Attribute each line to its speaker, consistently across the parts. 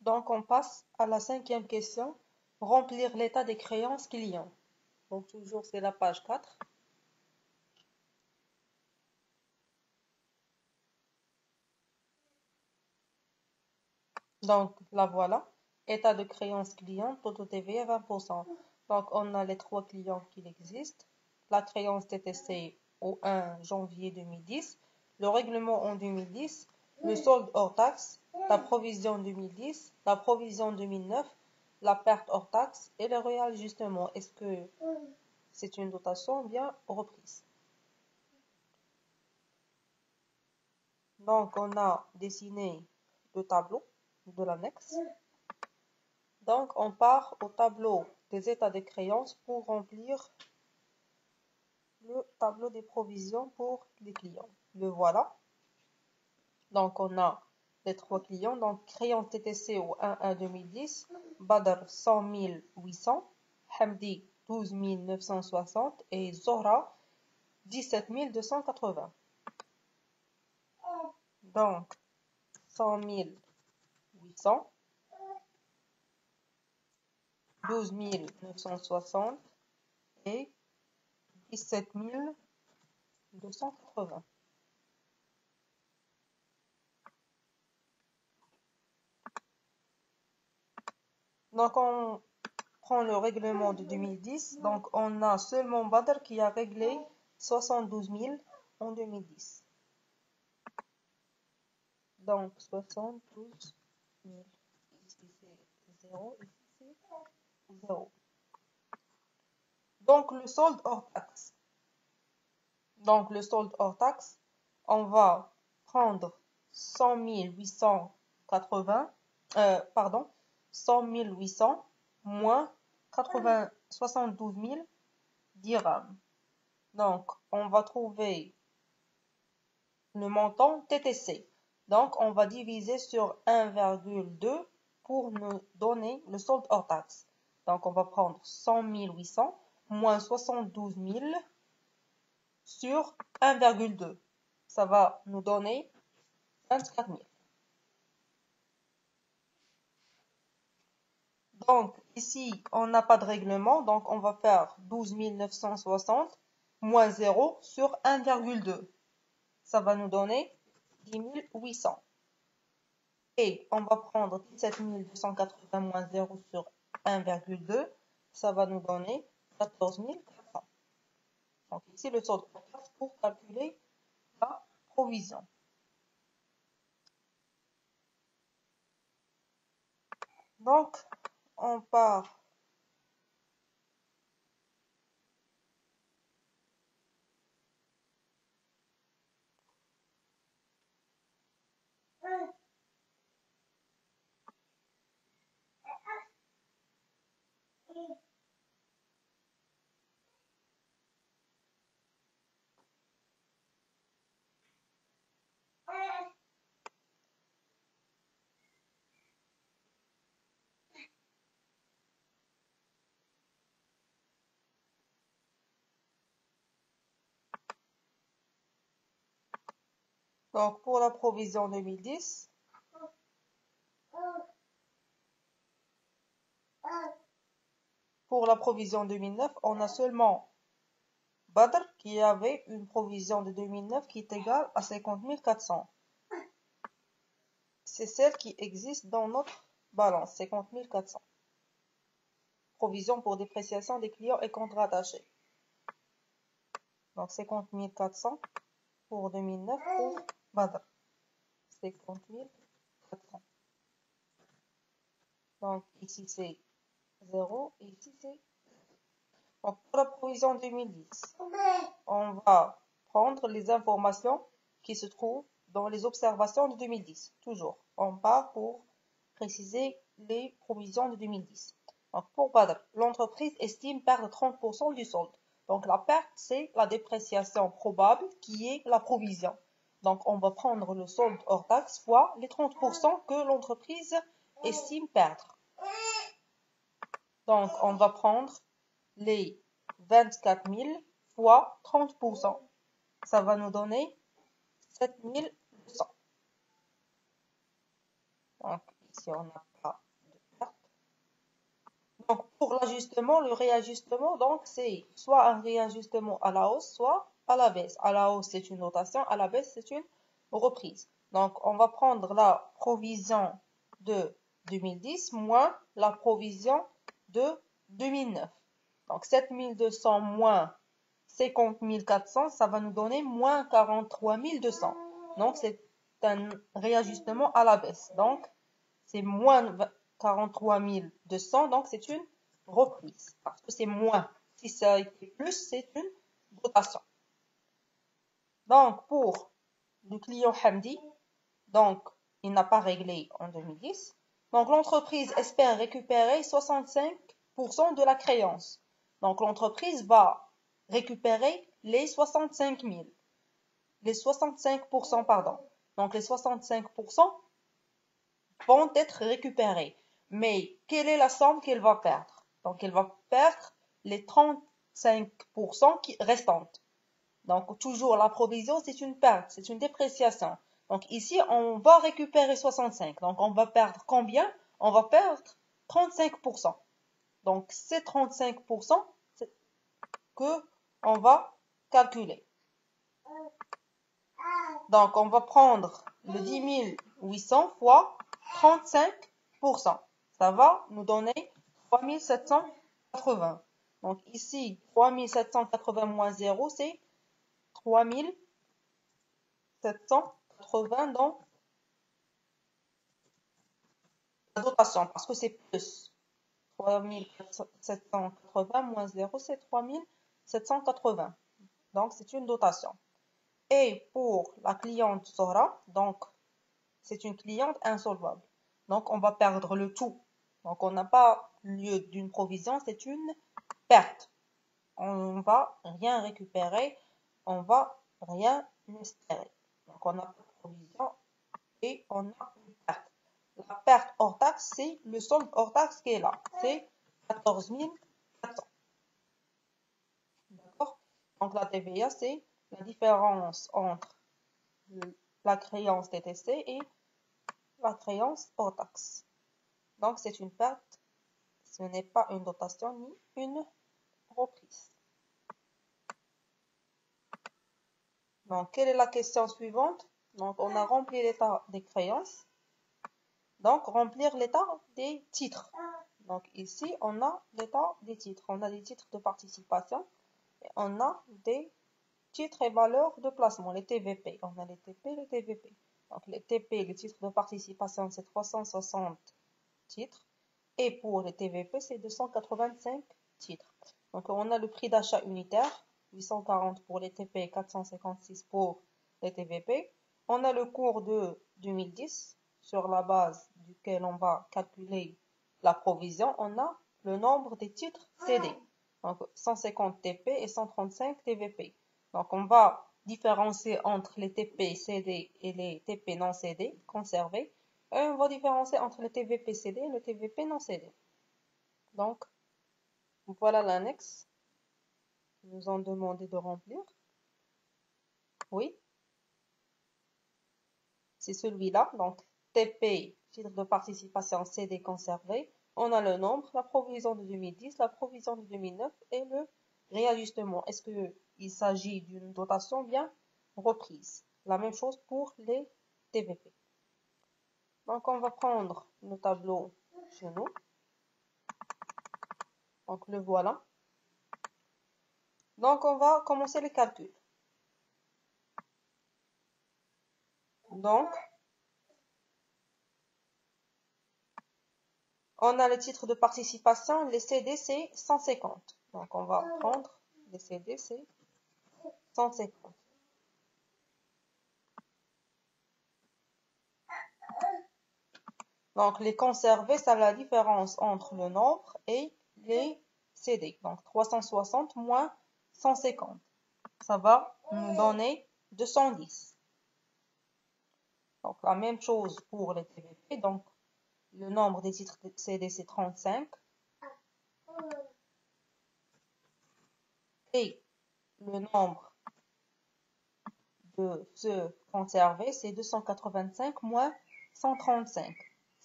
Speaker 1: Donc, on passe à la 5e question, remplir l'état des créances clients. Donc, toujours, c'est la page 4. Donc, la voilà. État de créance client, taux de TVA 20%. Donc, on a les 3 clients qui existent. La créance TTC au 1 janvier 2010, le règlement en 2010, le solde hors taxe, la provision 2010, la provision 2009, la perte hors taxe et le réajustement. Est-ce que c'est une dotation ou bien reprise? Donc, on a dessiné le tableau de l'annexe. Donc, on part au tableau des états des créances pour remplir le tableau des provisions pour les clients. Le voilà. Donc, on a les 3 clients. Donc, créance TTC au 1/1/2010, Badr 100 800, Hamdi 12 960 et Zohra 17 280. Donc, 100 800, 12 960 et 17 280. Donc, on prend le règlement de 2010. Donc, on a seulement Badr qui a réglé 72 000 en 2010. Donc, 72 000. Ici, c'est 0. Ici, c'est 0. Donc, le solde hors taxe. Donc, le solde hors taxe, on va prendre 100 880, 100 800 moins 72 000 dirhams. Donc, on va trouver le montant TTC. Donc, on va diviser sur 1,2 pour nous donner le solde hors taxe. Donc, on va prendre 100 800 moins 72 000 sur 1,2. Ça va nous donner 24 000. Donc, ici, on n'a pas de règlement. Donc, on va faire 12 960 moins 0 sur 1,2. Ça va nous donner 10 800. Et on va prendre 17 280 moins 0 sur 1,2. Ça va nous donner 14 400. Donc, ici, le solde pour calculer la provision. Donc, on part donc pour la provision 2010. Pour la provision 2009, on a seulement Badr qui avait une provision de 2009 qui est égale à 50 400. C'est celle qui existe dans notre balance, 50 400. Provision pour dépréciation des clients et contrats attachés. Donc 50 400 pour 2009 pour Badr. 50 400. Donc ici c'est 0 et ici c'est... Donc pour la provision 2010, on va prendre les informations qui se trouvent dans les observations de 2010. Toujours, on part pour préciser les provisions de 2010. Donc pour Badr, l'entreprise estime perdre 30% du solde. Donc la perte, c'est la dépréciation probable qui est la provision. Donc on va prendre le solde hors taxe fois les 30% que l'entreprise estime perdre. Donc on va prendre les 24 000 fois 30%. Ça va nous donner 7 200. Donc si on n'a pas de perte. Donc, pour l'ajustement, le réajustement, donc, c'est soit un réajustement à la hausse, soit à la baisse. À la hausse, c'est une rotation, à la baisse, c'est une reprise. Donc, on va prendre la provision de 2010 moins la provision de 2009. Donc, 7200 moins 50 400, ça va nous donner moins 43 200. Donc, c'est un réajustement à la baisse. Donc, c'est moins 43 200, donc c'est une reprise. Parce que c'est moins. Si ça a été plus, c'est une rotation. Donc, pour le client Hamdi, donc, il n'a pas réglé en 2010. Donc, l'entreprise espère récupérer 65% de la créance. Donc, l'entreprise va récupérer les 65 000. Les 65%, pardon. Donc, les 65% vont être récupérés. Mais quelle est la somme qu'elle va perdre? Donc, elle va perdre les 35% restantes. Donc, toujours la provision, c'est une perte, c'est une dépréciation. Donc, ici, on va récupérer 65. Donc, on va perdre combien? On va perdre 35%. Donc, c'est 35% que on va calculer. Donc, on va prendre le 10 800 fois 35%. Ça va nous donner 3780. Donc, ici, 3780 moins 0, c'est 3780 dans la dotation, parce que c'est plus. 3780 moins 0, c'est 3780. Donc, c'est une dotation. Et pour la cliente Sora, donc, c'est une cliente insolvable. Donc, on va perdre le tout. Donc, on n'a pas lieu d'une provision, c'est une perte. On va rien récupérer, on va rien espérer. Donc, on a pas de provision et on a une perte. La perte hors taxe, c'est le solde hors taxe qui est là. C'est 14 400. D'accord? Donc, la TVA, c'est la différence entre la créance TTC et la créance hors taxe. Donc, c'est une perte. Ce n'est pas une dotation ni une reprise. Donc, quelle est la question suivante? Donc, on a rempli l'état des créances. Donc, remplir l'état des titres. Donc, ici, on a l'état des titres. On a des titres de participation et on a des titres et valeurs de placement, les TVP. On a les TP et les TVP. Donc, les TP, les titres de participation, c'est 360 titres. Et pour les TVP, c'est 285 titres. Donc, on a le prix d'achat unitaire, 840 pour les TP et 456 pour les TVP. On a le cours de 2010, sur la base duquel on va calculer la provision. On a le nombre des titres CD. Donc, 150 TP et 135 TVP. Donc, on va différencier entre les TP CD et les TP non CD, conservés. Et on va différencier entre le TVP CD et le TVP non CD. Donc, voilà l'annexe qu'ils nous ont demandé de remplir. Oui, c'est celui-là. Donc, TP, titre de participation CD conservé. On a le nombre, la provision de 2010, la provision de 2009 et le réajustement. Est-ce qu'il s'agit d'une dotation bien reprise? La même chose pour les TVP. Donc, on va prendre le tableau chez nous. Donc, le voilà. Donc, on va commencer les calculs. Donc, on a le titre de participation, les CD, c'est 150. Donc, on va prendre les CD, c'est 150. Donc, les conservés, c'est la différence entre le nombre et les CD. Donc, 360 moins 150. Ça va nous donner 210. Donc, la même chose pour les TVP. Donc, le nombre des titres CD, c'est 35. Et le nombre de ceux conservés, c'est 285 moins 135.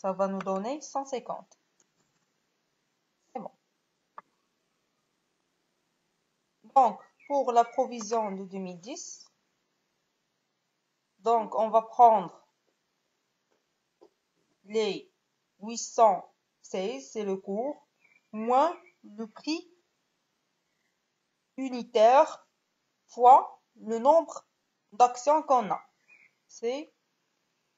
Speaker 1: ça va nous donner 150. C'est bon. Donc, pour la provision de 2010, donc on va prendre les 816, c'est le cours, moins le prix unitaire fois le nombre d'actions qu'on a. C'est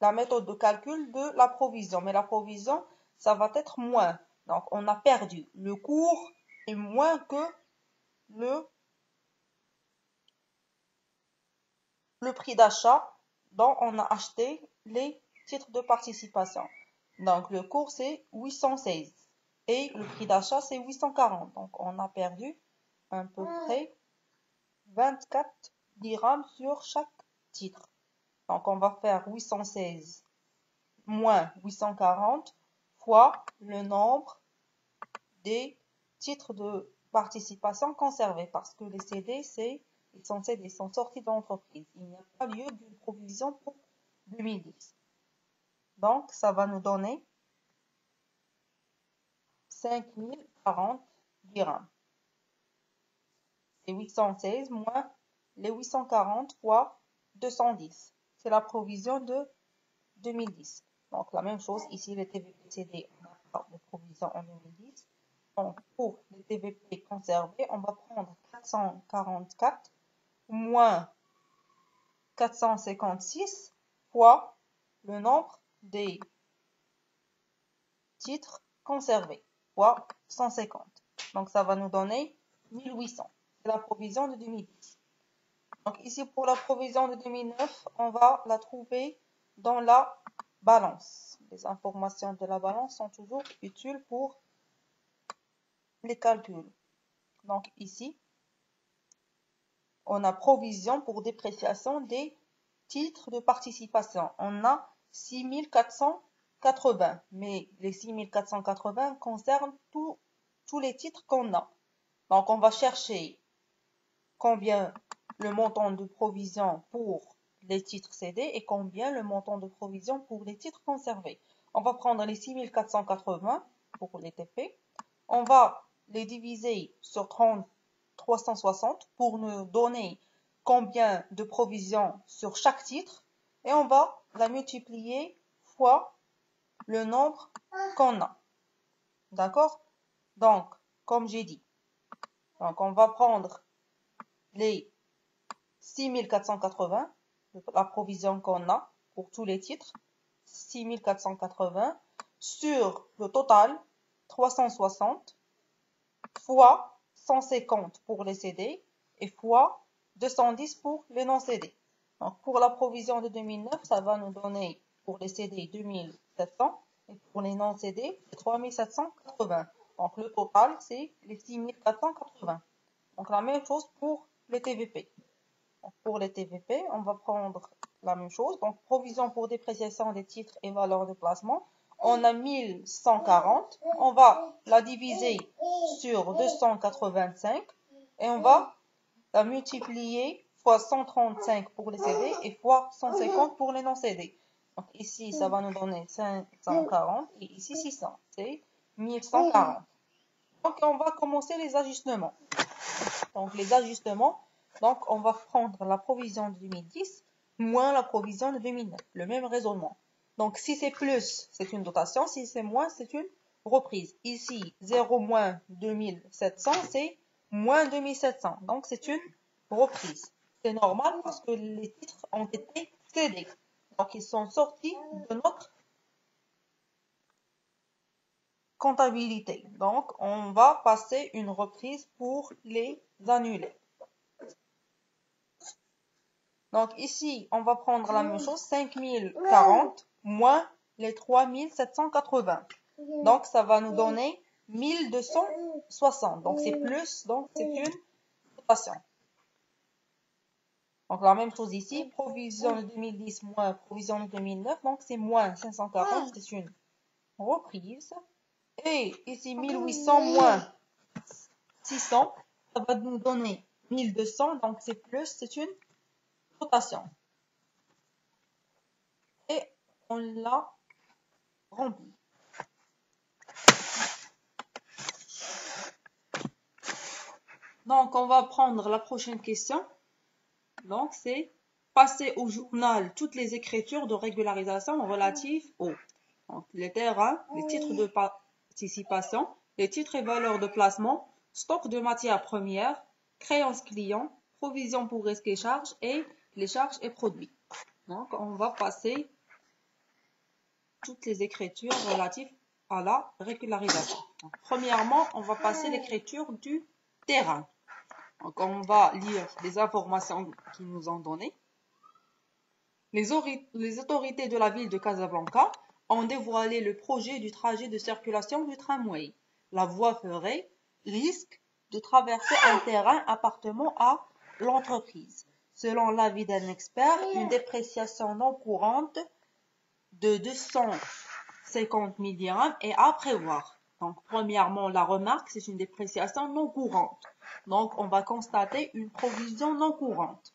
Speaker 1: la méthode de calcul de la provision. Mais la provision, ça va être moins. Donc, on a perdu. Le cours est moins que le prix d'achat dont on a acheté les titres de participation. Donc, le cours, c'est 816. Et le prix d'achat, c'est 840. Donc, on a perdu à peu près 24 dirhams sur chaque titre. Donc, on va faire 816 moins 840 fois le nombre des titres de participation conservés. Parce que les CD, ils sont sortis de l'entreprise. Il n'y a pas lieu d'une provision pour 2010. Donc, ça va nous donner 5040 dirhams. C'est 816 moins les 840 fois 210. C'est la provision de 2010. Donc, la même chose, ici, les TVP-CD, on n'a pas de provision en 2010. Donc, pour les TVP conservés, on va prendre 444 moins 456 fois le nombre des titres conservés, fois 150. Donc, ça va nous donner 1800. C'est la provision de 2010. Donc, ici, pour la provision de 2009, on va la trouver dans la balance. Les informations de la balance sont toujours utiles pour les calculs. Donc, ici, on a provision pour dépréciation des titres de participation. On a 6480, mais les 6480 concernent tous les titres qu'on a. Donc, on va chercher combien le montant de provision pour les titres cédés et combien le montant de provision pour les titres conservés. On va prendre les 6480 pour les TP. On va les diviser sur 360 pour nous donner combien de provisions sur chaque titre. Et on va la multiplier fois le nombre qu'on a. D'accord? Donc, comme j'ai dit, donc on va prendre les 6480, la provision qu'on a pour tous les titres, 6480 sur le total 360 fois 150 pour les CD et fois 210 pour les non-CD. Donc pour la provision de 2009, ça va nous donner pour les CD 2700 et pour les non-CD 3780. Donc le total, c'est les 6480. Donc la même chose pour les TVP. Donc, pour les TVP, on va prendre la même chose. Donc provision pour dépréciation des titres et valeurs de placement. On a 1140. On va la diviser sur 285 et on va la multiplier fois 135 pour les CD et fois 150 pour les non-CD. Donc ici, ça va nous donner 540 et ici 600. C'est 1140. Donc on va commencer les ajustements. Donc les ajustements, donc on va prendre la provision de 2010 moins la provision de 2009. Le même raisonnement. Donc si c'est plus, c'est une dotation. Si c'est moins, c'est une reprise. Ici, 0 moins 2700, c'est moins 2700. Donc c'est une reprise. C'est normal parce que les titres ont été cédés. Donc ils sont sortis de notre comptabilité. Donc on va passer une reprise pour les annuler. Donc ici, on va prendre la même chose, 5040 moins les 3780. Donc ça va nous donner 1260. Donc c'est plus, donc c'est une dotation. Donc la même chose ici, provision de 2010 moins provision de 2009, donc c'est moins 540, c'est une reprise. Et ici 1800 moins 600, ça va nous donner 1200, donc c'est plus, c'est une dotation. Et on l'a rempli. Donc, on va prendre la prochaine question. Donc, c'est passer au journal toutes les écritures de régularisation relatives aux donc, les terrains, les titres de participation, les titres et valeurs de placement, stock de matières premières, créances clients, provisions pour risques et charges et les charges et produits. Donc, on va passer toutes les écritures relatives à la régularisation. Donc, premièrement, on va passer l'écriture du terrain. Donc, on va lire les informations qu'ils nous ont données. Les autorités de la ville de Casablanca ont dévoilé le projet du trajet de circulation du tramway. La voie ferait risque de traverser un terrain appartenant à l'entreprise. Selon l'avis d'un expert, une dépréciation non courante de 250 000 dirhams est à prévoir. Donc, premièrement, la remarque, c'est une dépréciation non courante. Donc, on va constater une provision non courante.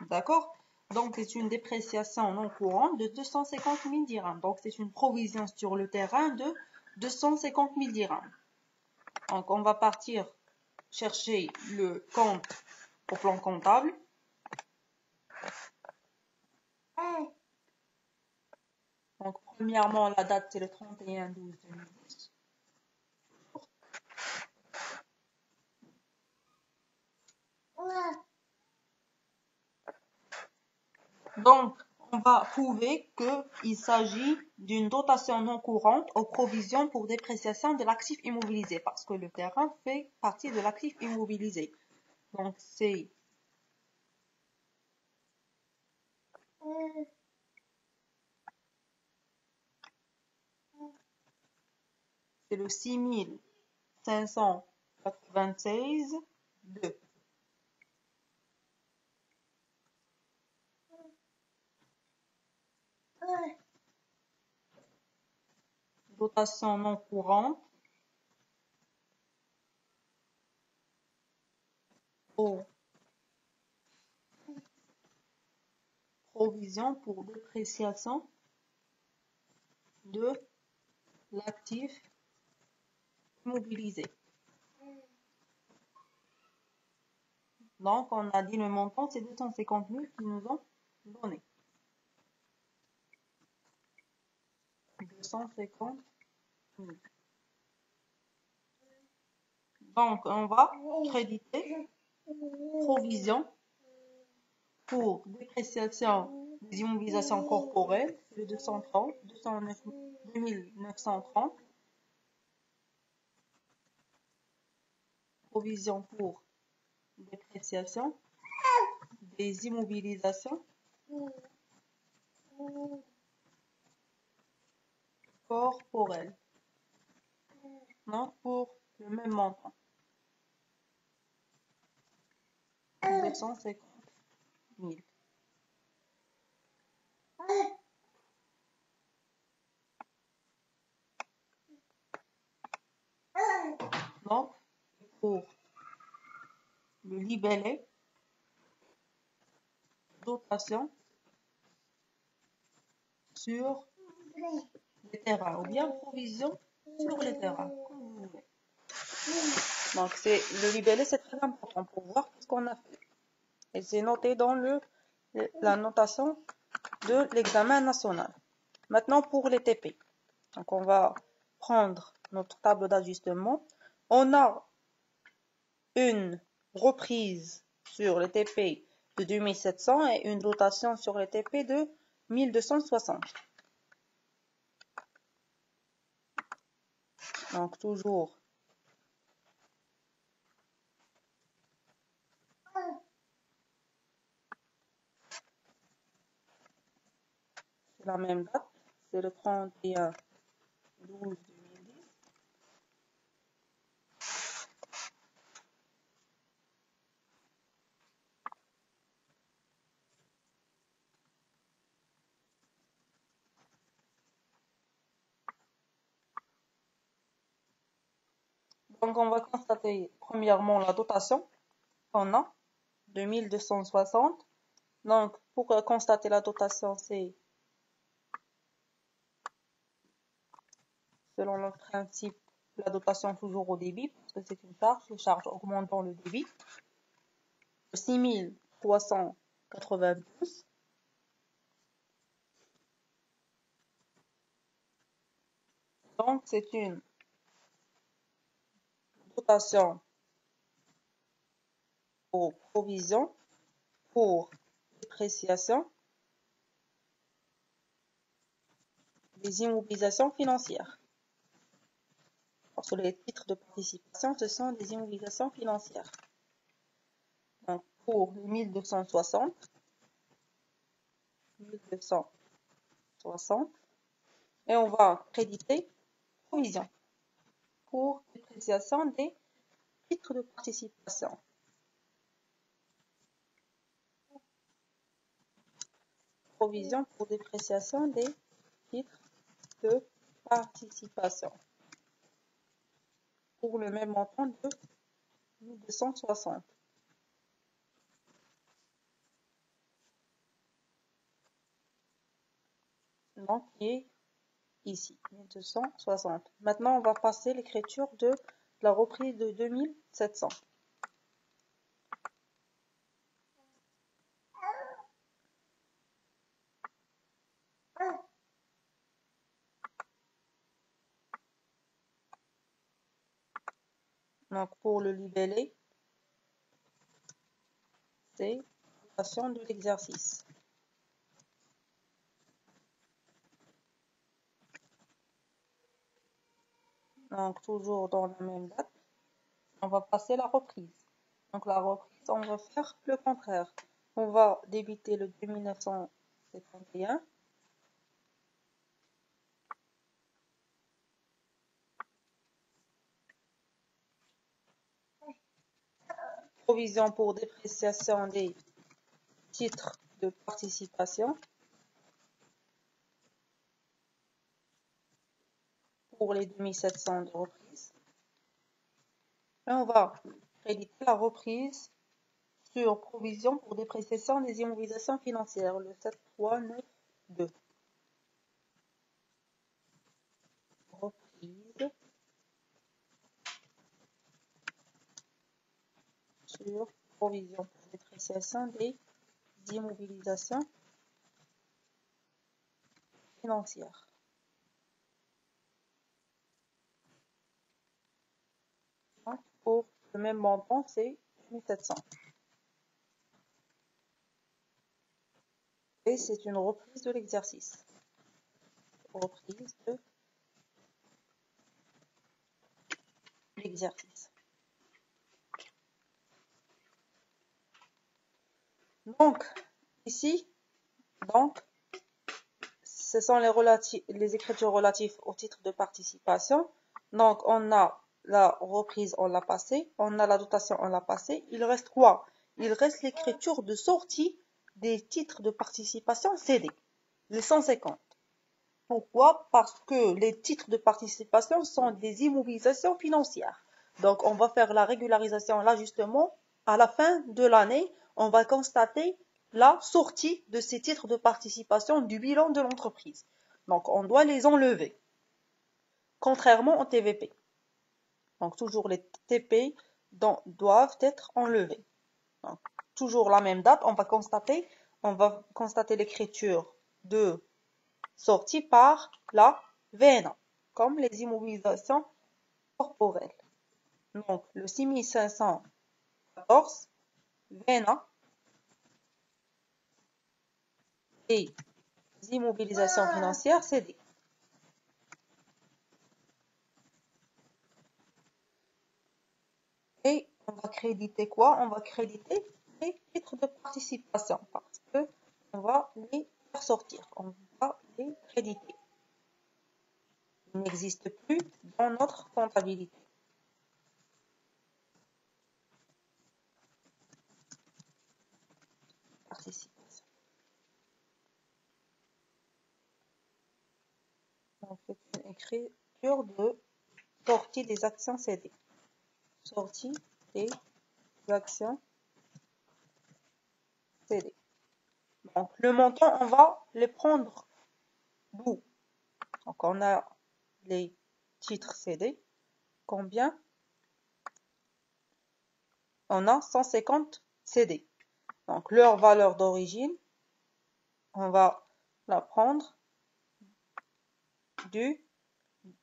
Speaker 1: D'accord? Donc, c'est une dépréciation non courante de 250 000 dirhams. Donc, c'est une provision sur le terrain de 250 000 dirhams. Donc, on va partir chercher le compte au plan comptable. Donc, premièrement, la date, c'est le 31/12/2010. Donc, on va prouver qu'il s'agit d'une dotation non courante aux provisions pour dépréciation de l'actif immobilisé, parce que le terrain fait partie de l'actif immobilisé. Donc, c'est le 6596 de dotation non courante aux provisions pour dépréciation de l'actif immobilisé. Donc, on a dit le montant, c'est 250 000 qu'ils nous ont donné. 250 000. Donc, on va créditer provision pour dépréciation des immobilisations corporelles, c'est le 230, 2930. Provision pour dépréciation des immobilisations corporelles. Non, pour le même montant. 250 000. Donc, pour le libellé, dotation sur les terrains, ou bien provision sur les terrains, comme vous voulez. Donc, le libellé, c'est très important pour voir ce qu'on a fait. Et c'est noté dans la notation de l'examen national. Maintenant, pour les TP. Donc, on va prendre notre tableau d'ajustement. On a une reprise sur les TP de 2700 et une dotation sur les TP de 1260. Donc, toujours c'est la même date, c'est le 31/12/2010. Donc, on va constater premièrement la dotation qu'on a de 1260. Donc, pour constater la dotation, c'est selon le principe, la dotation toujours au débit, parce que c'est une charge, les charges augmentent dans le débit. 6392. Donc, c'est une dotation pour provision, pour dépréciation des immobilisations financières. Parce que les titres de participation, ce sont des immobilisations financières. Donc, pour 1260, et on va créditer provision pour dépréciation des titres de participation. Provision pour dépréciation des titres de participation pour le même montant de 1260. Donc, qui est ici, 1260. Maintenant, on va passer l'écriture de la reprise de 2700. Donc, pour le libellé, c'est dotation de l'exercice. Donc, toujours dans la même date, on va passer la reprise. Donc, la reprise, on va faire le contraire. On va débiter le 2971. Provision pour dépréciation des titres de participation pour les 2700 de reprise. Et on va créditer la reprise sur provision pour dépréciation des immobilisations financières, le 7392. Reprise sur provision pour dépréciation des immobilisations financières. Donc, pour le même montant, c'est 1700. Et c'est une reprise de l'exercice. Reprise de l'exercice. Donc, ici, ce sont les écritures relatives au titre de participation. Donc, on a la reprise, on l'a passée. On a la dotation, on l'a passée. Il reste quoi? Il reste l'écriture de sortie des titres de participation cédés, les 150. Pourquoi? Parce que les titres de participation sont des immobilisations financières. Donc, on va faire la régularisation, l'ajustement. À la fin de l'année, on va constater la sortie de ces titres de participation du bilan de l'entreprise. Donc, on doit les enlever, contrairement au TVP. Donc, toujours les TP doivent être enlevés. Donc, toujours la même date, on va constater l'écriture de sortie par la VNA, comme les immobilisations corporelles. Donc, le 6514, VNA, et immobilisations financières cédées. Et on va créditer quoi? On va créditer les titres de participation parce que on va les faire sortir, on va les créditer. Ils n'existent plus dans notre comptabilité. Participation. Donc, c'est une écriture de sortie des actions cédées. Sortie des actions cédées. Donc, le montant, on va les prendre d'où? Donc, on a les titres cédés. Combien? On a 150 CD. Donc, leur valeur d'origine, on va la prendre de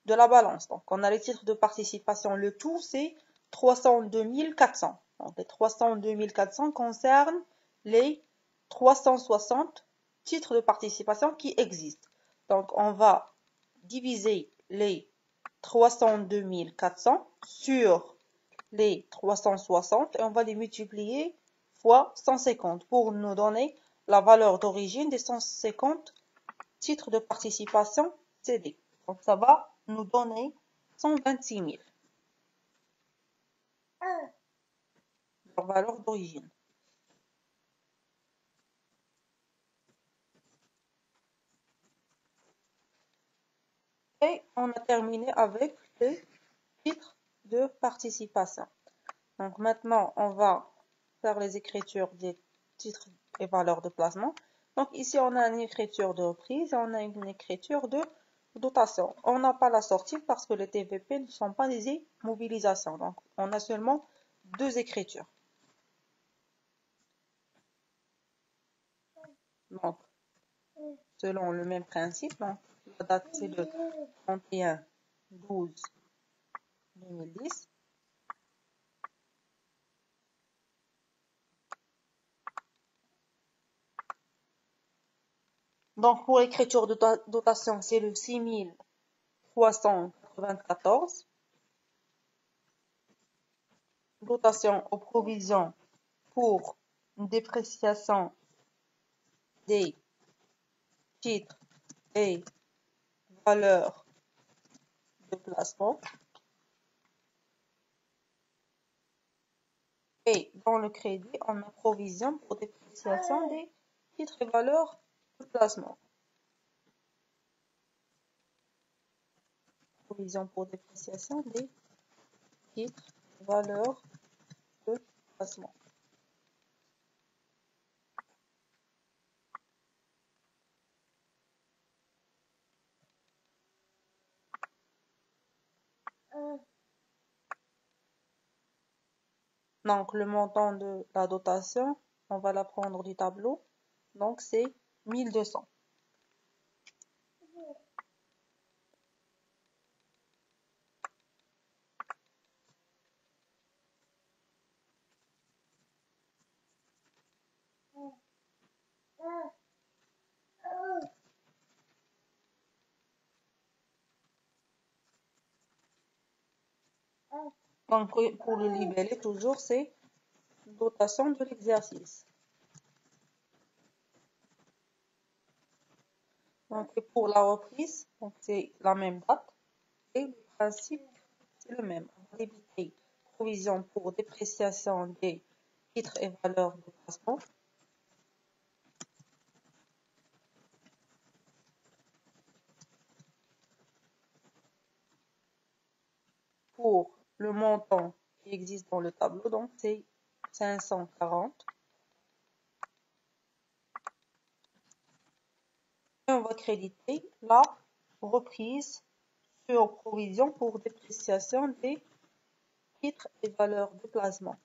Speaker 1: la balance. Donc, on a les titres de participation. Le tout, c'est 302 400. Donc, les 302 400 concernent les 360 titres de participation qui existent. Donc, on va diviser les 302 400 sur les 360 et on va les multiplier fois 150 pour nous donner la valeur d'origine des 150 titres de participation CD. Donc, ça va nous donner 126 000. Leur valeur d'origine. Et on a terminé avec les titres de participation. Donc maintenant, on va faire les écritures des titres et valeurs de placement. Donc ici, on a une écriture de reprise et on a une écriture de dotation. On n'a pas la sortie parce que les TVP ne sont pas des immobilisations. Donc on a seulement deux écritures. Donc, selon le même principe, donc, la date c'est le 31/12/2010. Donc, pour l'écriture de dotation, c'est le 6394. Dotation aux provisions pour une dépréciation des titres et valeurs de placement. Et dans le crédit, on a provision pour dépréciation des titres et valeurs de placement. Provision pour dépréciation des titres et valeurs de placement. Donc, le montant de la dotation, on va la prendre du tableau. Donc, c'est 1200. Donc, pour le libellé, toujours, c'est dotation de l'exercice. Donc, pour la reprise, c'est la même date et le principe, c'est le même. On va débiter provision pour dépréciation des titres et valeurs de placement. Pour le montant qui existe dans le tableau, donc c'est 540. Et on va créditer la reprise sur provision pour dépréciation des titres et valeurs de placement.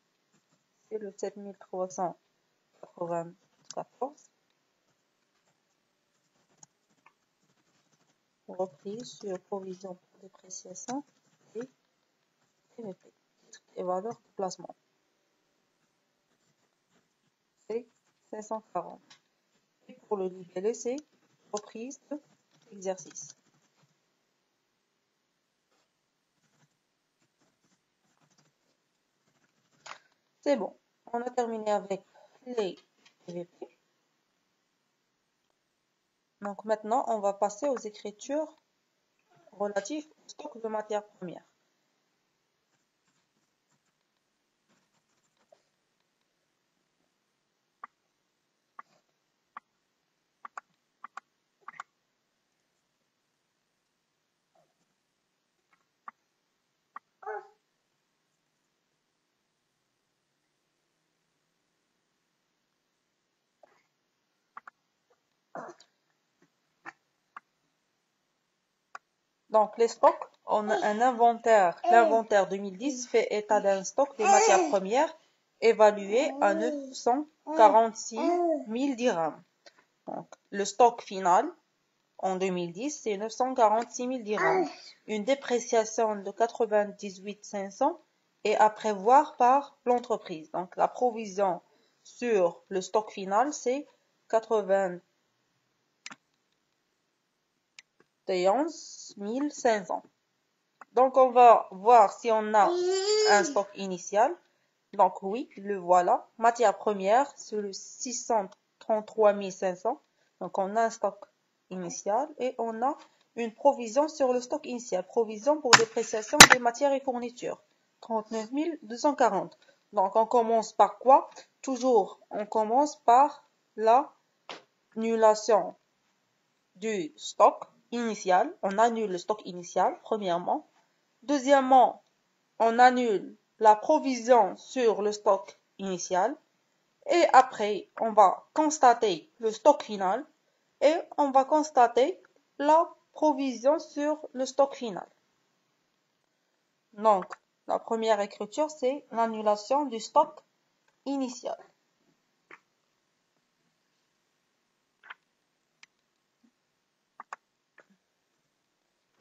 Speaker 1: C'est le 7394. Reprise sur provision pour dépréciation des TVP, titres et valeurs de placement. C'est 540. Et pour le libellé, c'est reprise de l'exercice. C'est bon. On a terminé avec les TVP. Donc maintenant, on va passer aux écritures relatives au stock de matières premières. Donc, les stocks, on a un inventaire. L'inventaire 2010 fait état d'un stock de matières premières évalué à 946 000 dirhams. Donc, le stock final en 2010, c'est 946 000 dirhams. Une dépréciation de 98 500 est à prévoir par l'entreprise. Donc, la provision sur le stock final, c'est 91 500. Donc, on va voir si on a un stock initial. Donc, oui, le voilà. Matière première, c'est le 633 500. Donc, on a un stock initial et on a une provision sur le stock initial. Provision pour dépréciation des matières et fournitures. 39 240. Donc, on commence par quoi? Toujours, on commence par l'annulation du stock initial. On annule le stock initial, premièrement. Deuxièmement, on annule la provision sur le stock initial. Et après, on va constater le stock final et on va constater la provision sur le stock final. Donc, la première écriture, c'est l'annulation du stock initial.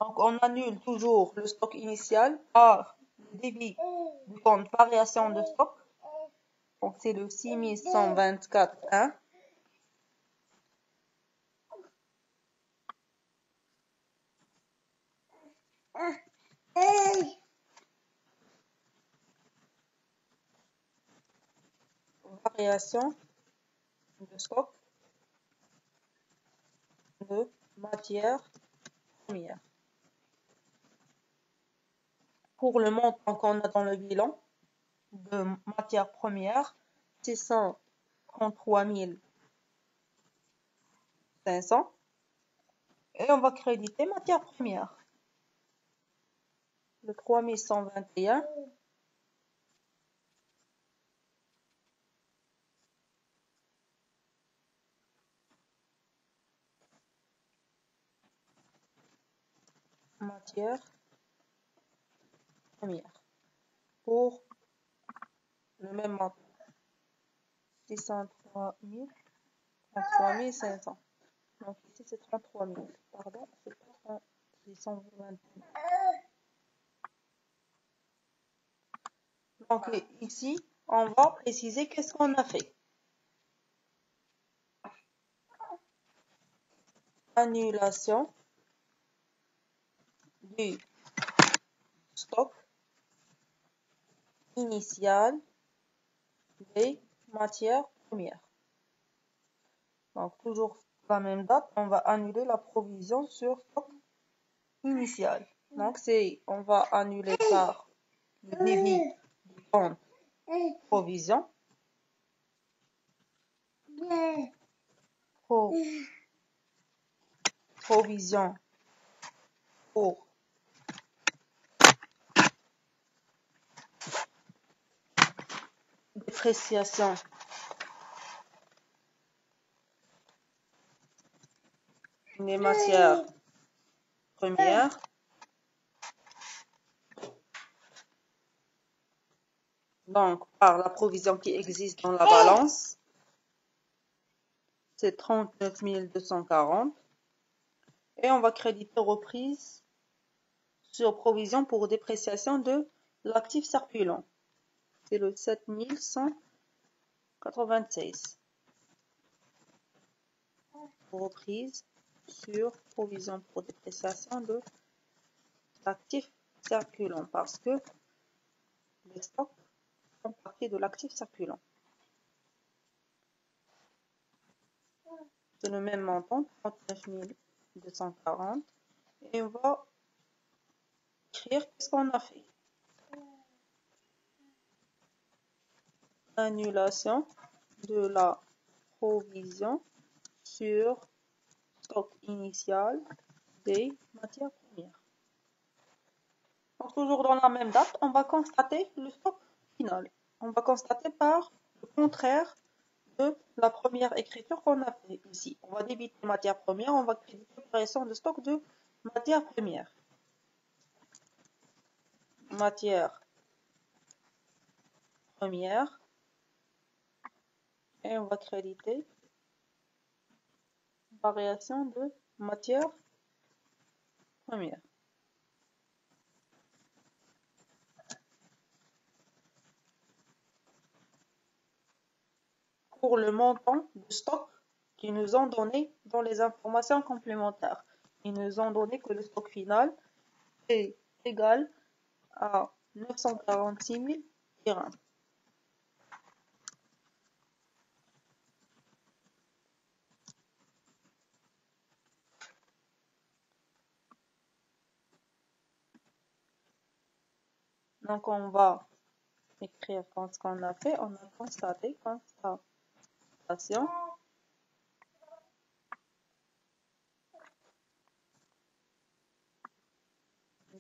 Speaker 1: Donc, on annule toujours le stock initial par le débit du compte variation de stock. Donc, c'est le 6124.1. Variation de stock de matière première. Pour le montant qu'on a dans le bilan de matière première, 633 500. Et on va créditer matière première. Le 3121. Matière première. Pour le même montant. 603 33 500. Donc ici c'est 33 000. Pardon, c'est pas 620 000. Donc ici, on va préciser qu'est-ce qu'on a fait. Annulation du stock initial des matières premières. Donc toujours la même date, on va annuler la provision sur stock initial. Donc on va annuler par le débit du compte provision. Provision pour dépréciation des matières premières. Donc, par la provision qui existe dans la balance, c'est 39 240. Et on va créditer reprise sur provision pour dépréciation de l'actif circulant. C'est le 7196. Reprise sur provision pour dépréciation de l'actif circulant parce que les stocks font partie de l'actif circulant. C'est le même montant, 39 240. Et on va écrire qu'est-ce qu'on a fait. Annulation de la provision sur stock initial des matières premières. Donc, toujours dans la même date, on va constater le stock final. On va constater par le contraire de la première écriture qu'on a fait ici. On va débiter matière première, on va créditer variation de stock de matière première. matière première et on va créditer variation de matière première. Pour le montant de stock qu'ils nous ont donné dans les informations complémentaires. Ils nous ont donné que le stock final est égal à 946 000 dirhams. Donc on va écrire ce qu'on a fait. On a constaté constatation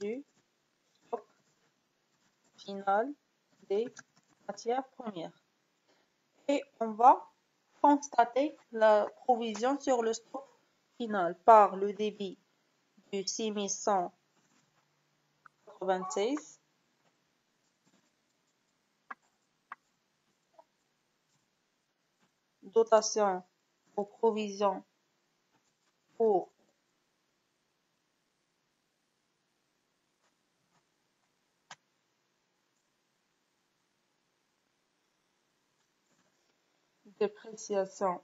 Speaker 1: du stock final des matières premières. Et on va constater la provision sur le stock final par le débit du 6196 dotation aux provisions pour dépréciation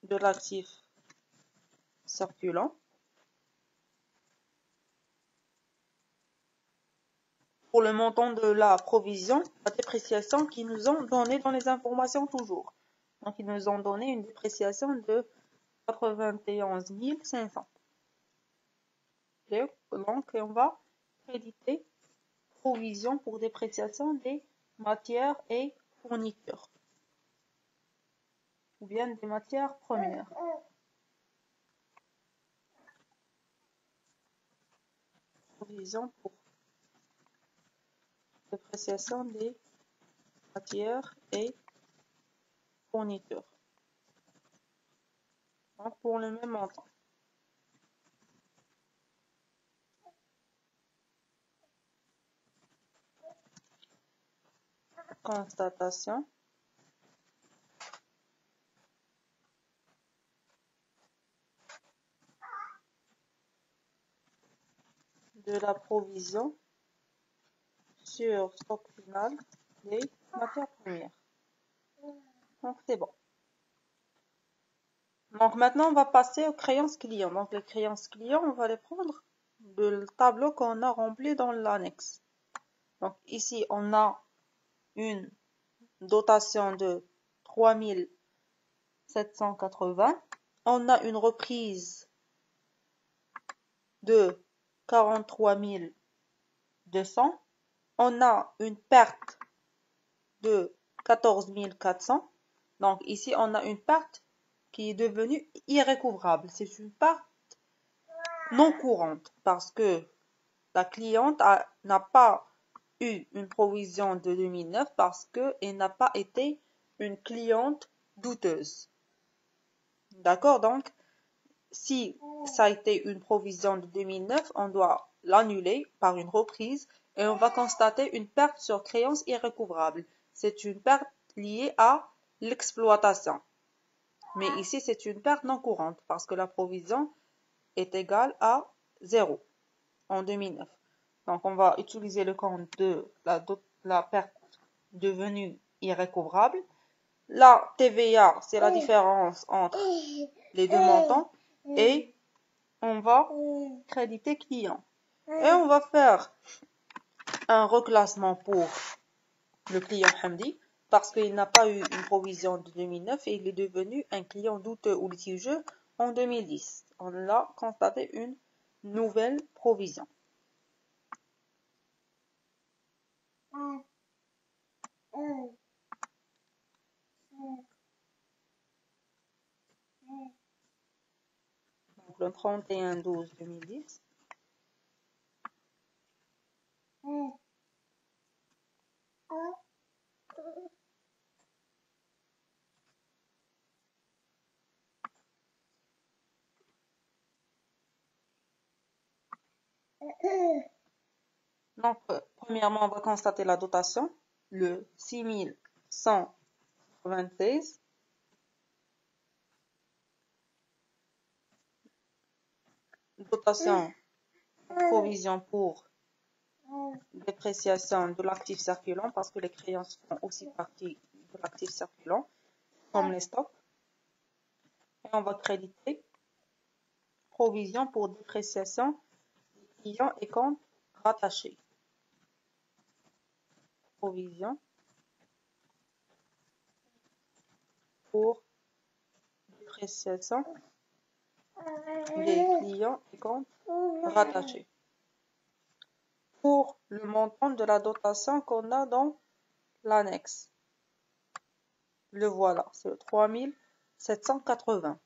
Speaker 1: de l'actif circulant pour le montant de la provision, la dépréciation qu'ils nous ont donné dans les informations toujours. Donc, ils nous ont donné une dépréciation de 91 500. Donc, on va créditer provision pour dépréciation des matières et fournitures, ou bien des matières premières. Provision pour dépréciation des matières et fournitures. Donc, pour le même montant. Constatation de la provision sur stock final des matières premières. Donc, c'est bon. Donc, maintenant, on va passer aux créances clients. Donc, les créances clients, on va les prendre du tableau qu'on a rempli dans l'annexe. Donc, ici, on a une dotation de 3780. On a une reprise de 43 200. On a une perte de 14 400. Donc ici, on a une perte qui est devenue irrécouvrable. C'est une perte non courante parce que la cliente n'a pas eu une provision de 2009 parce qu'elle n'a pas été une cliente douteuse. D'accord? Donc, si ça a été une provision de 2009, on doit l'annuler par une reprise et on va constater une perte sur créance irrécouvrable. C'est une perte liée à l'exploitation. Mais ici, c'est une perte non courante parce que la provision est égale à 0 en 2009. Donc, on va utiliser le compte de la perte devenue irrécouvrable. La TVA, c'est la différence entre les deux montants. Et on va créditer client. Et on va faire un reclassement pour le client Hamdi parce qu'il n'a pas eu une provision de 2009 et il est devenu un client douteux ou litigieux en 2010. On a constaté une nouvelle provision. Donc le 31/12/2010. Donc, premièrement, on va constater la dotation, le 6196. Dotation, provision pour dépréciation de l'actif circulant, parce que les créances font aussi partie de l'actif circulant, comme les stocks. Et on va créditer provision pour dépréciation des clients et comptes rattachés. Provision pour dépréciation des clients et comptes rattachés. Pour le montant de la dotation qu'on a dans l'annexe. Le voilà, c'est le 3780.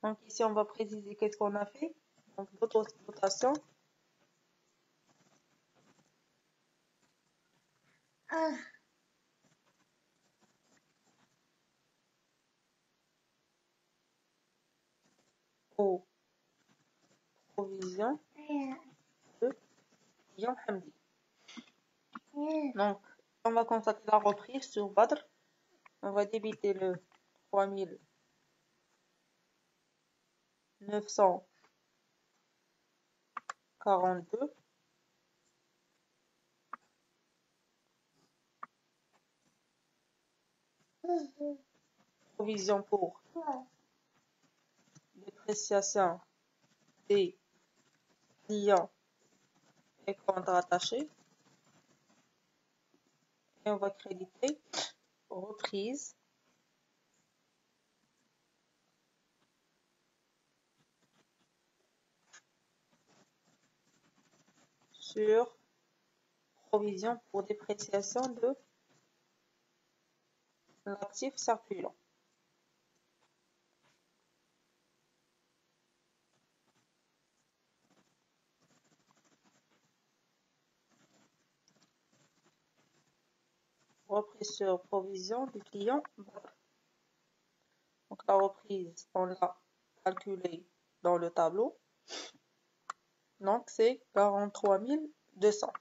Speaker 1: Donc ici, on va préciser qu'est-ce qu'on a fait. Donc, dotation. Aux provisions de client Hamdi. Donc, on va constater la reprise sur Badr. On va débiter le 3942. Provision pour dépréciation des clients et comptes rattachés. Et on va créditer reprise sur provision pour dépréciation de l'actif circulant. Reprise sur provision du client. Donc la reprise, on l'a calculée dans le tableau. Donc c'est 43 200.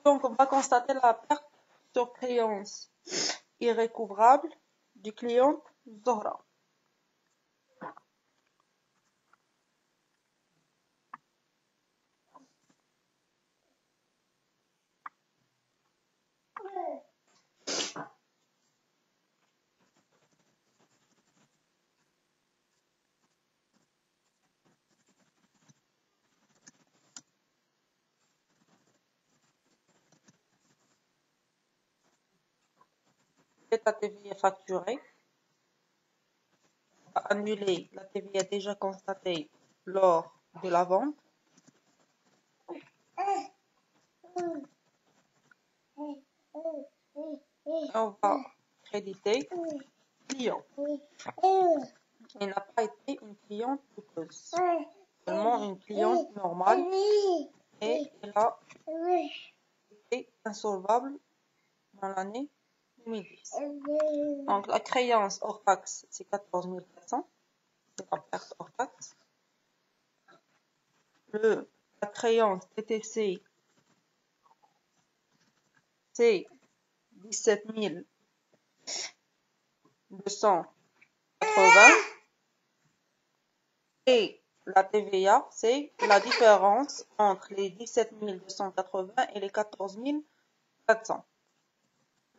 Speaker 1: Donc on va constater la perte sur créance irrécouvrable du client Zohra. La TVA facturée. On va annuler la TVA déjà constatée lors de la vente. On va créditer client. Elle n'a pas été une cliente coûteuse, seulement une cliente normale et elle a été insolvable dans l'année 2010. Donc la créance hors taxe, c'est 14 400, c'est la perte hors taxe. La créance TTC, c'est 17 280. Et la TVA, c'est la différence entre les 17 280 et les 14 400.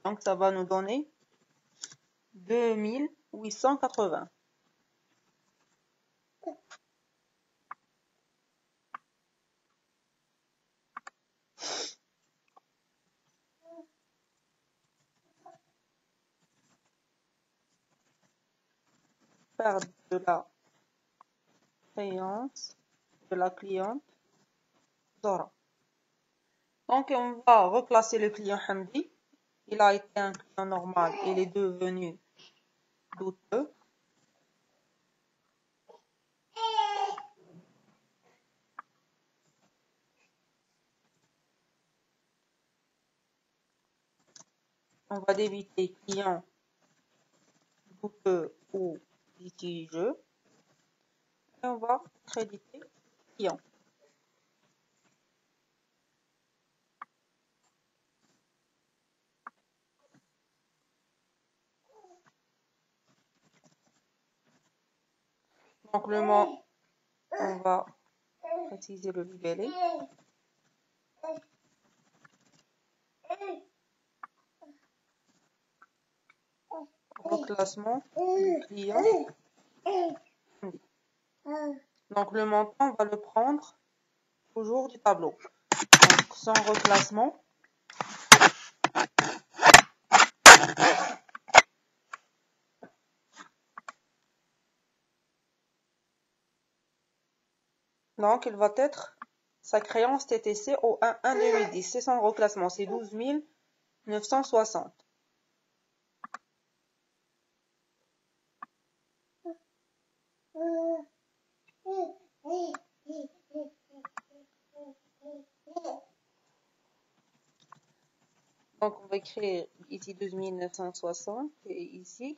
Speaker 1: Donc ça va nous donner 2 880. faire de la créance de la cliente Zora. Donc, on va reclasser le client Hamdi. Il a été un client normal, il est devenu douteux. On va débiter client douteux ou litigieux. Et on va créditer client. Donc, le mot, on va préciser le libellé. Reclassement du client. Donc, le montant, on va le prendre toujours du tableau. Donc, sans reclassement. Donc, il va être sa créance TTC au 1 2010. C'est son reclassement, c'est 12 960. Donc, on va écrire ici 12 960 et ici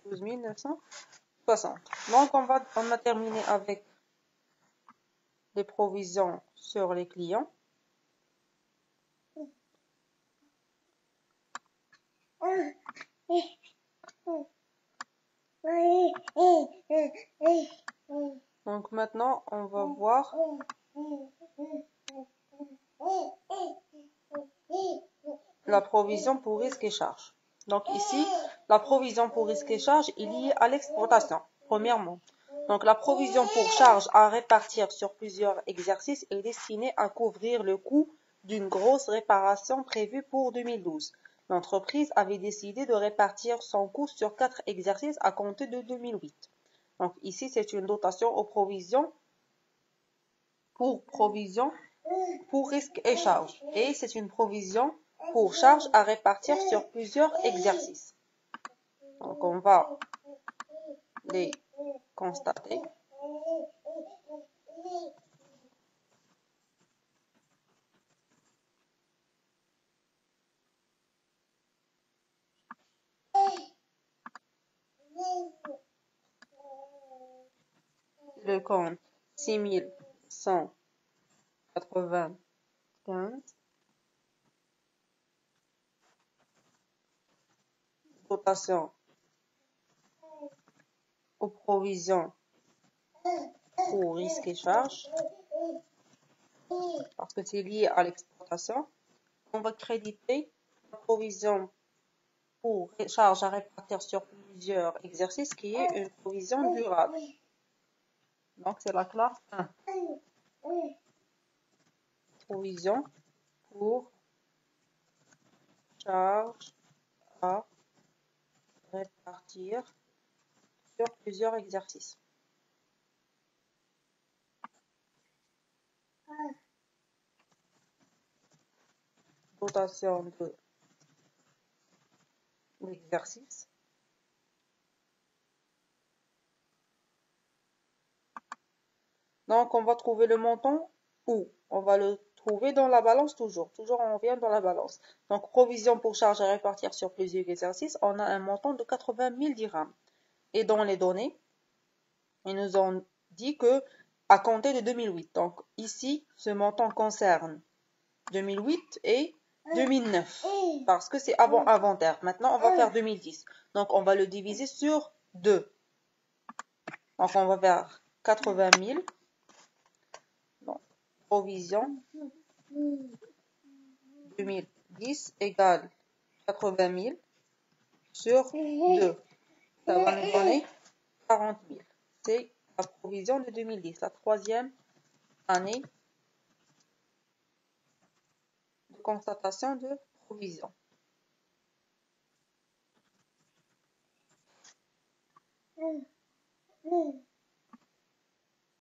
Speaker 1: 12 960. Donc, on a terminé avec les provisions sur les clients. Donc, maintenant, on va voir la provision pour risque et charges. Donc ici, la provision pour risque et charges est liée à l'exploitation, premièrement. Donc la provision pour charges à répartir sur plusieurs exercices est destinée à couvrir le coût d'une grosse réparation prévue pour 2012. L'entreprise avait décidé de répartir son coût sur 4 exercices à compter de 2008. Donc ici, c'est une dotation aux provisions pour risque et charges. Et c'est une provision pour charges à répartir sur plusieurs exercices. Donc, on va les constater. Le compte 6195. Dotation aux provisions pour risque et charges. Parce que c'est lié à l'exploitation. On va créditer la provision pour charges à répartir sur plusieurs exercices qui est une provision durable. Donc, c'est la classe 1. Provision pour charges à répartir sur plusieurs exercices. Dotation de l'exercice. Donc, on va trouver le montant où? On va le trouver dans la balance toujours. Toujours, on revient dans la balance. Donc, provision pour charges à répartir sur plusieurs exercices, on a un montant de 80 000 dirhams. Et dans les données, ils nous ont dit que à compter de 2008. Donc, ici, ce montant concerne 2008 et 2009. Parce que c'est avant inventaire. Maintenant, on va faire 2010. Donc, on va le diviser sur 2. Donc, on va faire 80 000. Donc, provision 2010 égale 80 000 sur 2. Ça va nous donner 40 000. C'est la provision de 2010, la troisième année de constatation de provision.